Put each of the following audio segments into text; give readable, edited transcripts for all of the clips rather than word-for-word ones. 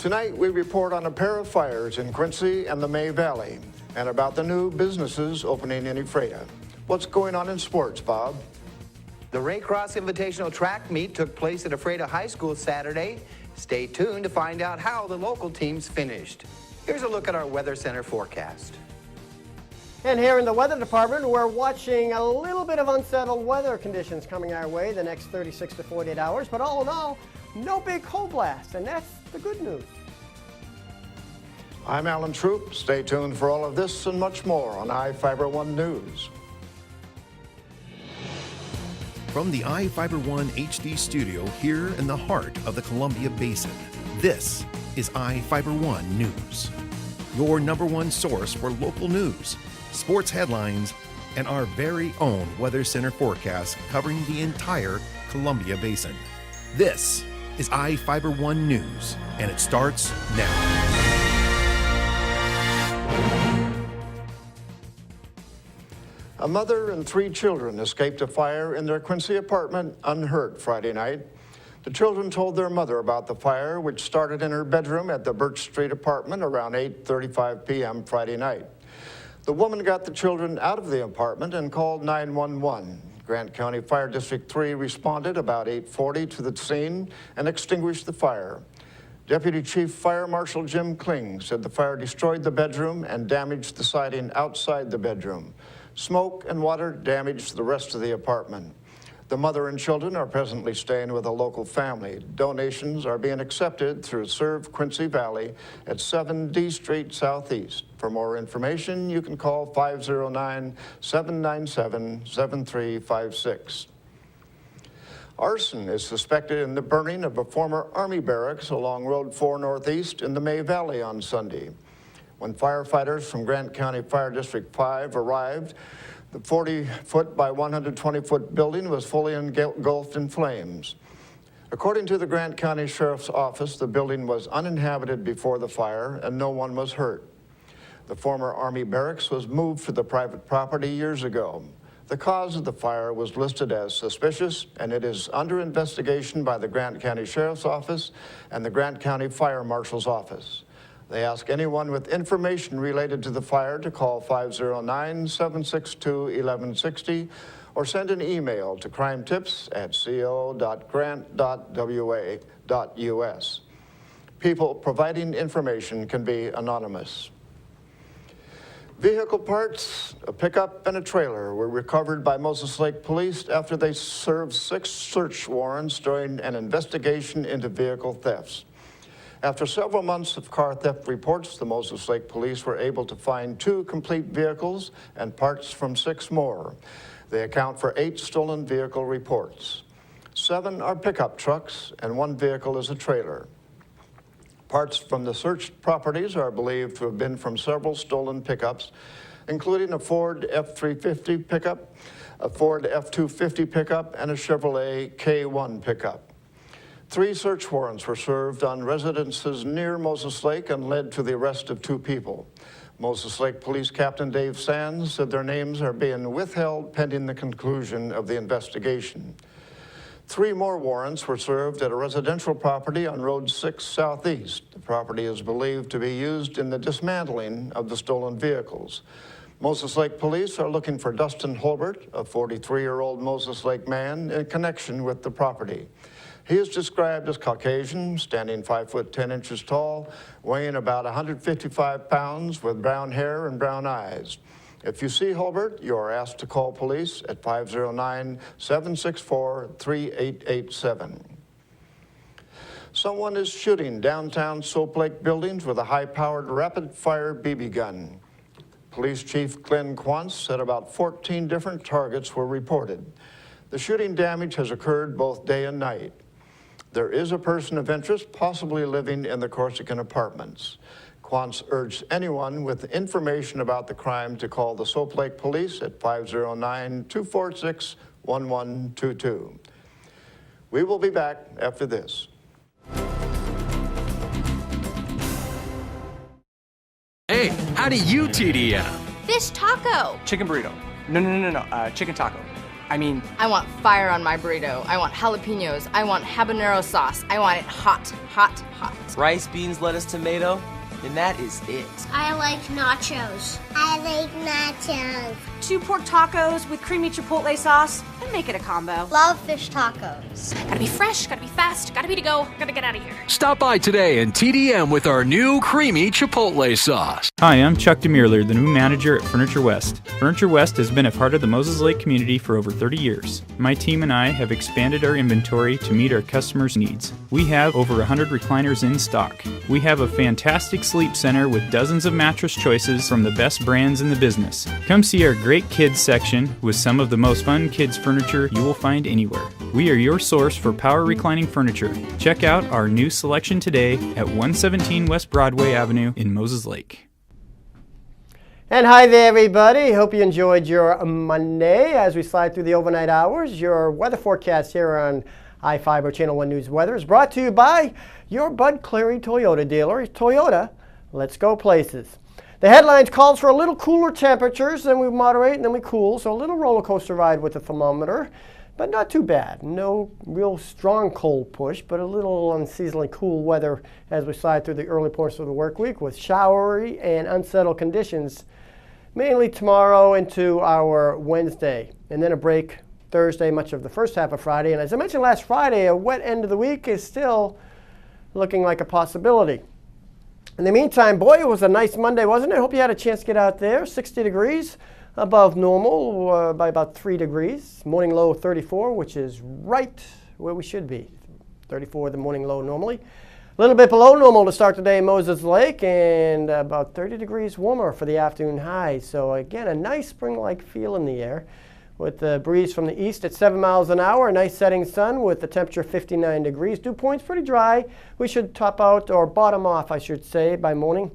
Tonight, we report on a pair of fires in Quincy and the May Valley, and about the new businesses opening in Ephrata. What's going on in sports, Bob? The Raycross Invitational Track Meet took place at Ephrata High School Saturday. Stay tuned to find out how the local teams finished. Here's a look at our Weather Center forecast. And here in the weather department, we're watching a little bit of unsettled weather conditions coming our way the next 36 to 48 hours. But all in all, no big cold blast, and that's the good news. I'm Alan Troop. Stay tuned for all of this and much more on iFIBER 1 News. From the iFIBER 1 HD studio here in the heart of the Columbia Basin, this is iFIBER 1 News. Your #1 source for local news, sports headlines, and our very own Weather Center forecast covering the entire Columbia Basin. This is iFIBER 1 News, and it starts now. A mother and 3 children escaped a fire in their Quincy apartment unhurt Friday night. The children told their mother about the fire, which started in her bedroom at the Birch Street apartment around 8:35 p.m. Friday night. The woman got the children out of the apartment and called 911. Grant County Fire District 3 responded about 8:40 to the scene and extinguished the fire. Deputy Chief Fire Marshal Jim Kling said the fire destroyed the bedroom and damaged the siding outside the bedroom. Smoke and water damaged the rest of the apartment. The mother and children are presently staying with a local family. Donations are being accepted through Serve Quincy Valley at 7 D Street Southeast. For more information, you can call 509-797-7356. Arson is suspected in the burning of a former Army barracks along Road 4 Northeast in the May Valley on Sunday. When firefighters from Grant County Fire District 5 arrived, the 40-foot by 120-foot building was fully engulfed in flames. According to the Grant County Sheriff's Office, the building was uninhabited before the fire and no one was hurt. The former Army barracks was moved to the private property years ago. The cause of the fire was listed as suspicious, and it is under investigation by the Grant County Sheriff's Office and the Grant County Fire Marshal's Office. They ask anyone with information related to the fire to call 509-762-1160 or send an email to crimetips@co.grant.wa.us. People providing information can be anonymous. Vehicle parts, a pickup and a trailer were recovered by Moses Lake Police after they served 6 search warrants during an investigation into vehicle thefts. After several months of car theft reports, the Moses Lake Police were able to find 2 complete vehicles and parts from 6 more. They account for 8 stolen vehicle reports. 7 are pickup trucks and 1 vehicle is a trailer. Parts from the searched properties are believed to have been from several stolen pickups, including a Ford F-350 pickup, a Ford F-250 pickup, and a Chevrolet K1 pickup. 3 search warrants were served on residences near Moses Lake and led to the arrest of 2 people. Moses Lake Police Captain Dave Sands said their names are being withheld pending the conclusion of the investigation. 3 more warrants were served at a residential property on Road 6 Southeast. The property is believed to be used in the dismantling of the stolen vehicles. Moses Lake Police are looking for Dustin Holbert, a 43-year-old Moses Lake man, in connection with the property. He is described as Caucasian, standing 5 foot 10 inches tall, weighing about 155 pounds, with brown hair and brown eyes. If you see Holbert, you are asked to call police at 509-764-3887. Someone is shooting downtown Soap Lake buildings with a high-powered rapid-fire BB gun. Police Chief Glenn Quantz said about 14 different targets were reported. The shooting damage has occurred both day and night. There is a person of interest possibly living in the Corsican apartments. Quantz urged anyone with information about the crime to call the Soap Lake Police at 509-246-1122. We will be back after this. Hey, how do you TDM? Fish taco. Chicken burrito. No, chicken taco. I mean, I want fire on my burrito. I want jalapenos. I want habanero sauce. I want it hot, hot, hot. rice, beans, lettuce, tomato, and that is it. I like nachos. I like nachos. 2 pork tacos with creamy chipotle sauce, and make it a combo. Love fish tacos. Gotta be fresh, gotta be fast, gotta be to go, gotta get out of here. Stop by today and TDM with our new creamy chipotle sauce. Hi, I'm Chuck DeMuerler, the new manager at Furniture West. Furniture West has been a part of the Moses Lake community for over 30 years. My team and I have expanded our inventory to meet our customers' needs. We have over 100 recliners in stock. We have a fantastic sleep center with dozens of mattress choices from the best brands in the business. Come see our great kids section with some of the most fun kids furniture you will find anywhere. We are your source for power reclining furniture. Check out our new selection today at 117 West Broadway Avenue in Moses Lake. And hi there, everybody. Hope you enjoyed your Monday as we slide through the overnight hours. Your weather forecast here on iFIBER Channel 1 News Weather is brought to you by your Bud Cleary Toyota dealer. Toyota, let's go places. The headlines calls for a little cooler temperatures, then we moderate and then we cool. So a little roller coaster ride with the thermometer, but not too bad. No real strong cold push, but a little unseasonably cool weather as we slide through the early portion of the work week with showery and unsettled conditions, mainly tomorrow into our Wednesday. And then a break Thursday, much of the first half of Friday. And as I mentioned last Friday, a wet end of the week is still looking like a possibility. In the meantime, boy, it was a nice Monday, wasn't it? Hope you had a chance to get out there. 60 degrees above normal by about 3 degrees. Morning low 34, which is right where we should be. 34 the morning low normally. A little bit below normal to start the day in Moses Lake, and about 30 degrees warmer for the afternoon high. So again, a nice spring-like feel in the air with the breeze from the east at 7 miles an hour. A nice setting sun with the temperature 59 degrees. Dew point's pretty dry. We should top out, or bottom off, I should say, by morning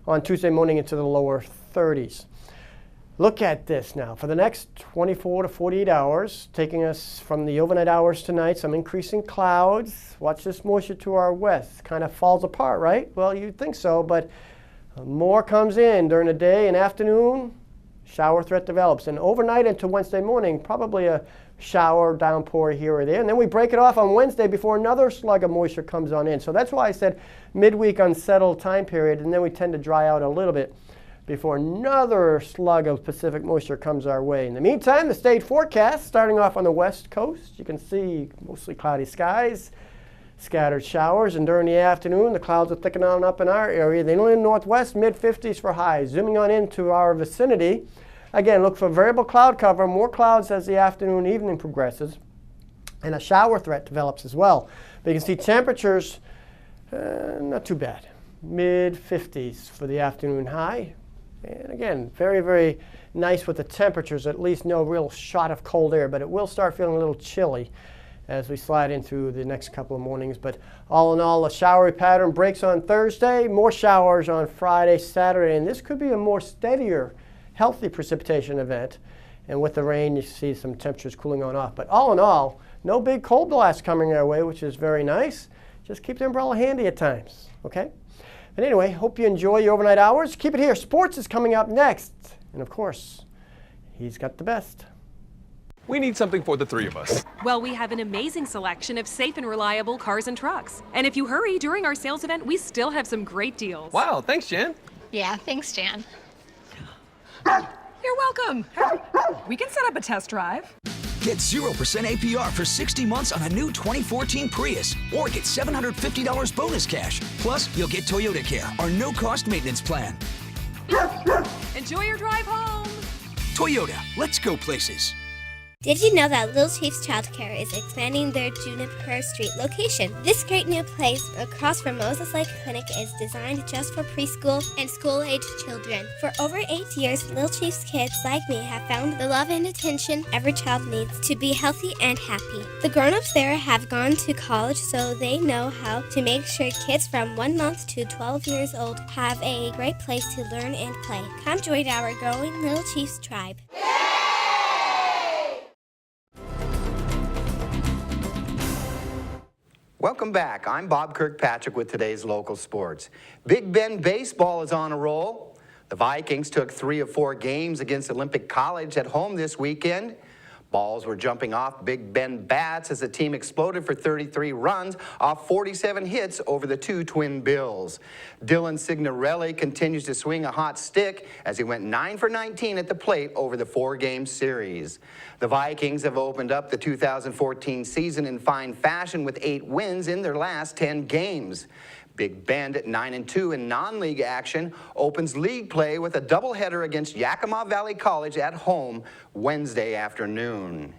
on Tuesday morning into the lower 30s. Look at this now. For the next 24 to 48 hours, taking us from the overnight hours tonight, some increasing clouds. Watch this moisture to our west. Kind of falls apart, right? Well, you'd think so, but more comes in during the day and afternoon. Shower threat develops. And overnight into Wednesday morning, probably a shower downpour here or there. And then we break it off on Wednesday before another slug of moisture comes on in. So that's why I said midweek unsettled time period, and then we tend to dry out a little bit before another slug of Pacific moisture comes our way. In the meantime, the state forecast, starting off on the west coast, you can see mostly cloudy skies, scattered showers, and during the afternoon, the clouds are thickening on up in our area. The inland northwest, mid-50s for highs. Zooming on into our vicinity, again, look for variable cloud cover, more clouds as the afternoon and evening progresses, and a shower threat develops as well. But you can see temperatures, not too bad. Mid-50s for the afternoon high. And again, very, very nice with the temperatures, at least no real shot of cold air, but it will start feeling a little chilly as we slide into the next couple of mornings. But all in all, a showery pattern breaks on Thursday, more showers on Friday, Saturday, and this could be a more steadier, healthy precipitation event. And with the rain, you see some temperatures cooling on off. But all in all, no big cold blast coming our way, which is very nice. Just keep the umbrella handy at times, okay? But anyway, hope you enjoy your overnight hours. Keep it here. Sports is coming up next. And of course, he's got the best. We need something for the three of us. Well, we have an amazing selection of safe and reliable cars and trucks. And if you hurry during our sales event, we still have some great deals. Wow, thanks, Jan. Yeah, thanks, Jan. You're welcome. We can set up a test drive. Get 0% APR for 60 months on a new 2014 Prius, or get $750 bonus cash. Plus, you'll get Toyota Care, our no-cost maintenance plan. Enjoy your drive home. Toyota, let's go places. Did you know that Little Chiefs Childcare is expanding their Juniper Street location? This great new place across from Moses Lake Clinic is designed just for preschool and school-aged children. For over 8 years, Little Chiefs kids like me have found the love and attention every child needs to be healthy and happy. The grown-ups there have gone to college, so they know how to make sure kids from 1 month to 12 years old have a great place to learn and play. Come join our growing Little Chiefs tribe. Welcome back. I'm Bob Kirkpatrick with today's local sports. Big Bend baseball is on a roll. The Vikings took 3 of 4 games against Olympic College at home this weekend. Balls were jumping off Big Bend bats as the team exploded for 33 runs off 47 hits over the two Twin Bills. Dylan Signorelli continues to swing a hot stick as he went 9 for 19 at the plate over the 4-game series. The Vikings have opened up the 2014 season in fine fashion with 8 wins in their last 10 games. Big Bend at 9-2 in non-league action opens league play with a doubleheader against Yakima Valley College at home Wednesday afternoon.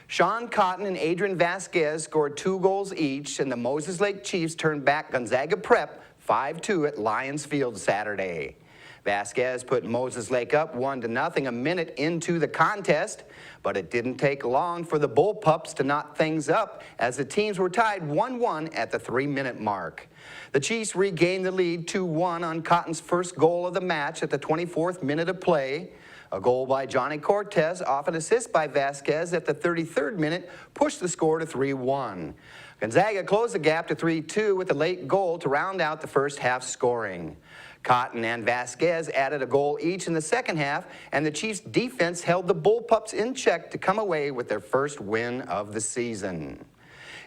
Sean Cotton and Adrian Vasquez scored 2 goals each, and the Moses Lake Chiefs turned back Gonzaga Prep 5-2 at Lions Field Saturday. Vasquez put Moses Lake up 1-0 a minute into the contest, but it didn't take long for the Bullpups to knot things up as the teams were tied 1-1 at the 3-minute mark. The Chiefs regained the lead 2-1 on Cotton's first goal of the match at the 24th minute of play. A goal by Johnny Cortez off an assist by Vasquez at the 33rd minute pushed the score to 3-1. Gonzaga closed the gap to 3-2 with a late goal to round out the first half scoring. Cotton and Vasquez added a goal each in the second half, and the Chiefs' defense held the Bullpups in check to come away with their first win of the season.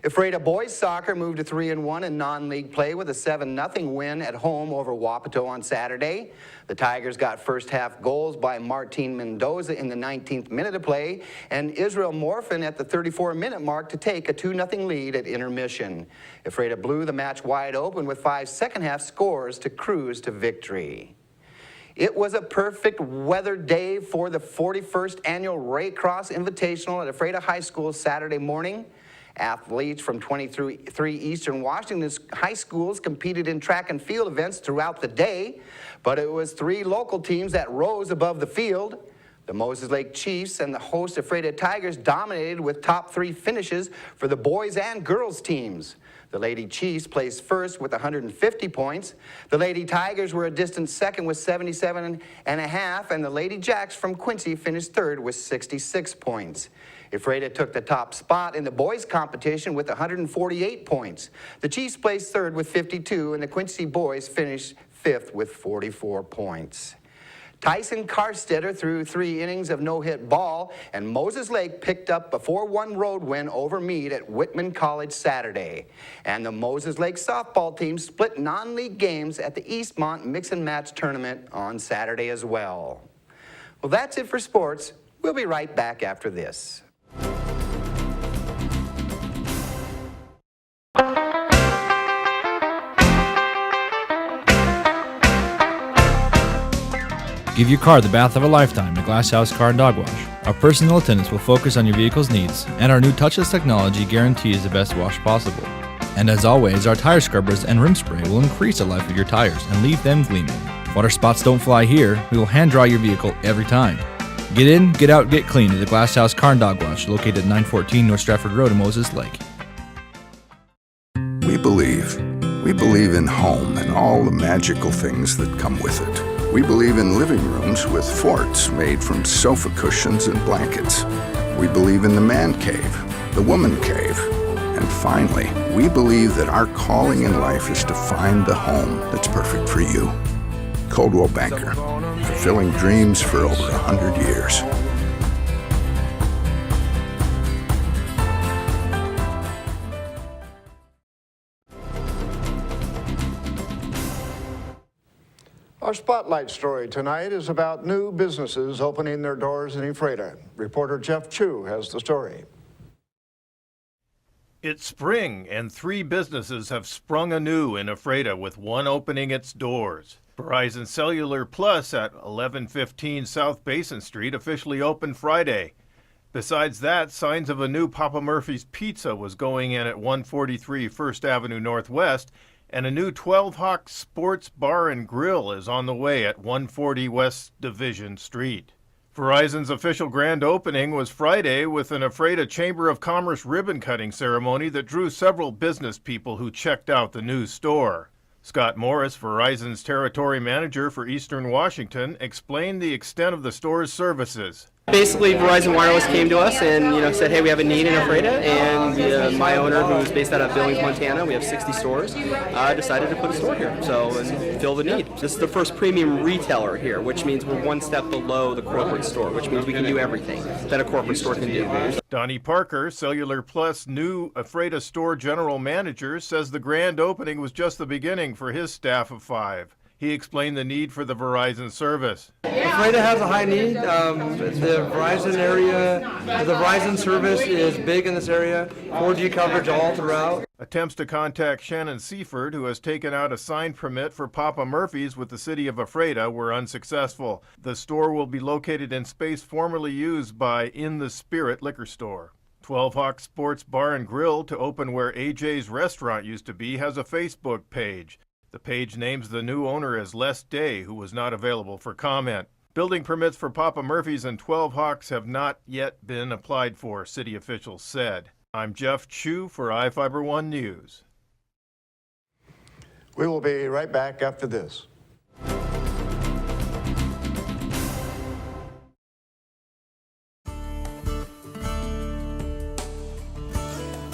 Ephrata boys soccer moved to 3-1 in non-league play with a 7-0 win at home over Wapato on Saturday. The Tigers got first half goals by Martin Mendoza in the 19th minute of play and Israel Morphin at the 34-minute mark to take a 2-0 lead at intermission. Ephrata blew the match wide open with 5 second-half scores to cruise to victory. It was a perfect weather day for the 41st annual Raycross Invitational at Ephrata High School Saturday morning. Athletes from 23 Eastern Washington high schools competed in track and field events throughout the day, but it was 3 local teams that rose above the field. The Moses Lake Chiefs and the host Ephrata Tigers dominated with top 3 finishes for the boys and girls teams. The Lady Chiefs placed first with 150 points. The Lady Tigers were a distant second with 77.5, and the Lady Jacks from Quincy finished third with 66 points. Ephrata took the top spot in the boys' competition with 148 points. The Chiefs placed third with 52, and the Quincy boys finished fifth with 44 points. Tyson Carstetter threw 3 innings of no-hit ball, and Moses Lake picked up a 4-1 road win over Meade at Whitman College Saturday. And the Moses Lake softball team split non-league games at the Eastmont Mix and Match Tournament on Saturday as well. Well, that's it for sports. We'll be right back after this. Give your car the bath of a lifetime at Glass House Car and Dog Wash. Our personal attendants will focus on your vehicle's needs, and our new touchless technology guarantees the best wash possible. And as always, our tire scrubbers and rim spray will increase the life of your tires and leave them gleaming. Water spots don't fly here. We will hand dry your vehicle every time. Get in, get out, get clean at the Glass House Car and Dog Wash, located at 914 North Stratford Road in Moses Lake. We believe in home and all the magical things that come with it. We believe in living rooms with forts made from sofa cushions and blankets. We believe in the man cave, the woman cave. And finally, we believe that our calling in life is to find the home that's perfect for you. Coldwell Banker, fulfilling dreams for over 100 years. Our spotlight story tonight is about new businesses opening their doors in Ephrata. Reporter Jeff Chu has the story. It's spring, and 3 businesses have sprung anew in Ephrata, with one opening its doors. Verizon Cellular Plus at 1115 South Basin Street officially opened Friday. Besides that, signs of a new Papa Murphy's Pizza was going in at 143 First Avenue Northwest, and a new 12 Hawk Sports Bar and Grill is on the way at 140 West Division Street. Verizon's official grand opening was Friday with an Ephrata Chamber of Commerce ribbon-cutting ceremony that drew several business people who checked out the new store. Scott Morris, Verizon's territory manager for Eastern Washington, explained the extent of the store's services. Basically, Verizon Wireless came to us and said, hey, we have a need in Ephrata, and my owner, who's based out of Billings, Montana, we have 60 stores, decided to put a store here, and fill the need. This is the first premium retailer here, which means we're one step below the corporate store, which means we can do everything that a corporate store can do. Donnie Parker, Cellular Plus new Ephrata store general manager, says the grand opening was just the beginning for his staff of 5. He explained the need for the Verizon service. Ephrata has a high need. The Verizon area, the Verizon service is big in this area. 4G coverage all throughout. Attempts to contact Shannon Seaford, who has taken out a sign permit for Papa Murphy's with the city of Ephrata, were unsuccessful. The store will be located in space formerly used by In the Spirit liquor store. 12 Hawk Sports Bar and Grill, to open where AJ's restaurant used to be, has a Facebook page. The page names the new owner as Les Day, who was not available for comment. Building permits for Papa Murphy's and 12 Hawks have not yet been applied for, city officials said. I'm Jeff Chu for iFIBER 1 News. We will be right back after this.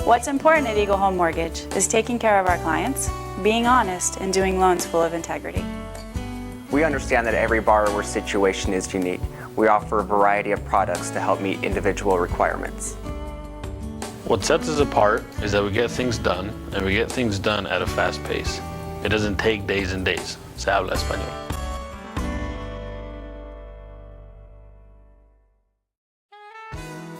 What's important at Eagle Home Mortgage is taking care of our clients, being honest, and doing loans full of integrity. We understand that every borrower's situation is unique. We offer a variety of products to help meet individual requirements. What sets us apart is that we get things done, and we get things done at a fast pace. It doesn't take days and days. Se habla español.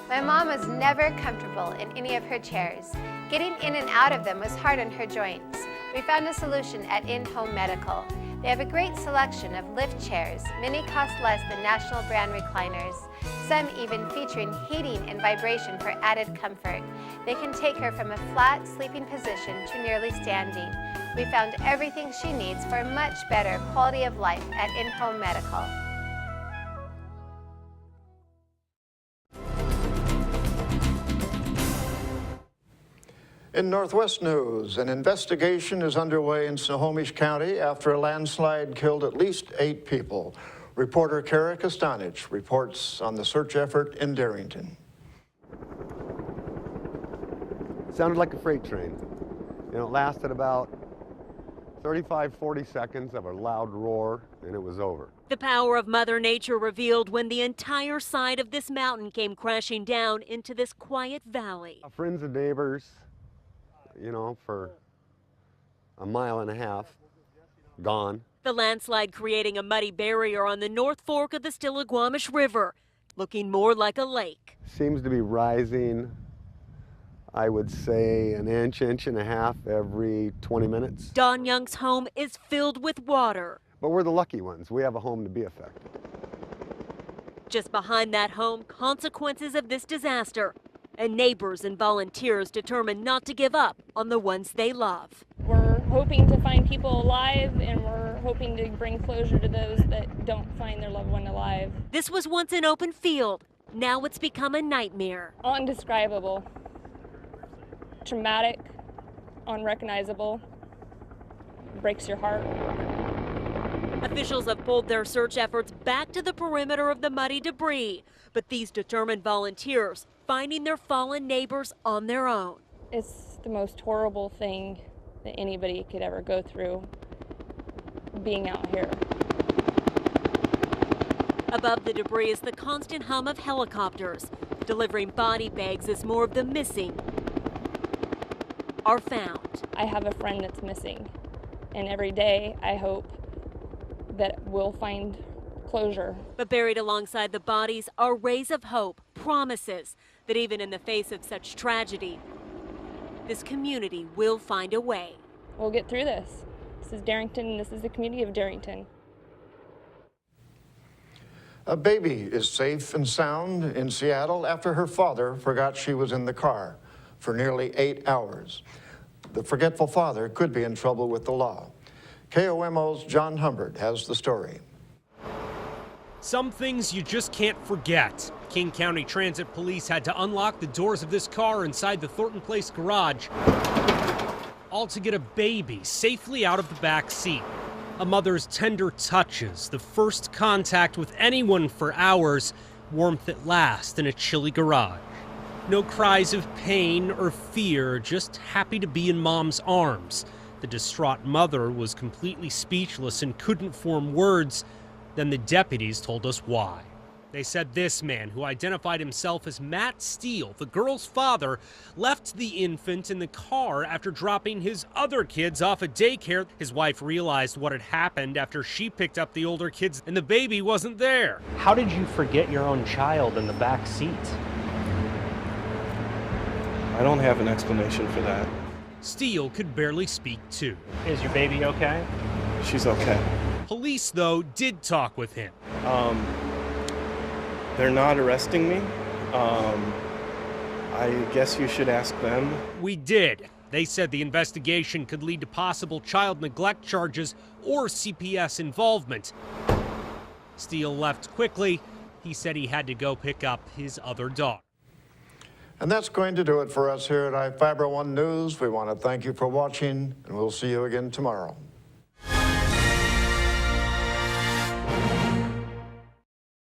My mom was never comfortable in any of her chairs. Getting in and out of them was hard on her joints. We found a solution at In-Home Medical. They have a great selection of lift chairs. Many cost less than national brand recliners. Some even featuring heating and vibration for added comfort. They can take her from a flat sleeping position to nearly standing. We found everything she needs for a much better quality of life at In-Home Medical. In Northwest news, an investigation is underway in Snohomish County after a landslide killed at least 8 people. Reporter Kara Kostanich reports on the search effort in Darrington. Sounded like a freight train. It lasted about 35, 40 seconds of a loud roar, and it was over. The power of Mother Nature revealed when the entire side of this mountain came crashing down into this quiet valley. Friends and neighbors, for a mile and a half, gone. The landslide creating a muddy barrier on the North Fork of the Stillaguamish River, looking more like a lake. Seems to be rising, I would say, an inch, inch and a half every 20 minutes. Don Young's home is filled with water. But we're the lucky ones. We have a home to be affected. Just behind that home, consequences of this disaster. And neighbors and volunteers determined not to give up on the ones they love. We're hoping to find people alive, and we're hoping to bring closure to those that don't find their loved one alive. This was once an open field. Now it's become a nightmare. Undescribable. Traumatic. Unrecognizable. Breaks your heart. Officials have pulled their search efforts back to the perimeter of the muddy debris, but these determined volunteers finding their fallen neighbors on their own. It's the most horrible thing that anybody could ever go through, being out here. Above the debris is the constant hum of helicopters, delivering body bags as more of the missing are found. I have a friend that's missing, and every day I hope that we'll find closure. But buried alongside the bodies are rays of hope, promises that even in the face of such tragedy, this community will find a way. We'll get through this. This is Darrington, this is the community of Darrington. A baby is safe and sound in Seattle after her father forgot she was in the car for nearly 8 hours. The forgetful father could be in trouble with the law. KOMO's John Humbert has the story. Some things you just can't forget. King County Transit Police had to unlock the doors of this car inside the Thornton Place garage, all to get a baby safely out of the back seat. A mother's tender touches, the first contact with anyone for hours, Warmth at last in a chilly garage. No cries of pain or fear, just happy to be in Mom's arms. The distraught mother was completely speechless and couldn't form words. Then the deputies told us why. They said this man, who identified himself as Matt Steele, the girl's father, left the infant in the car after dropping his other kids off at daycare. His wife realized what had happened after she picked up the older kids and the baby wasn't there. How did you forget your own child in the back seat? I don't have an explanation for that. Steele could barely speak too. Is your baby okay? She's okay. Police, though, did talk with him. They're not arresting me. I guess you should ask them. We did. They said the investigation could lead to possible child neglect charges or CPS involvement. Steele left quickly. He said he had to go pick up his other dog. And that's going to do it for us here at iFIBER 1 News. We want to thank you for watching, and we'll see you again tomorrow.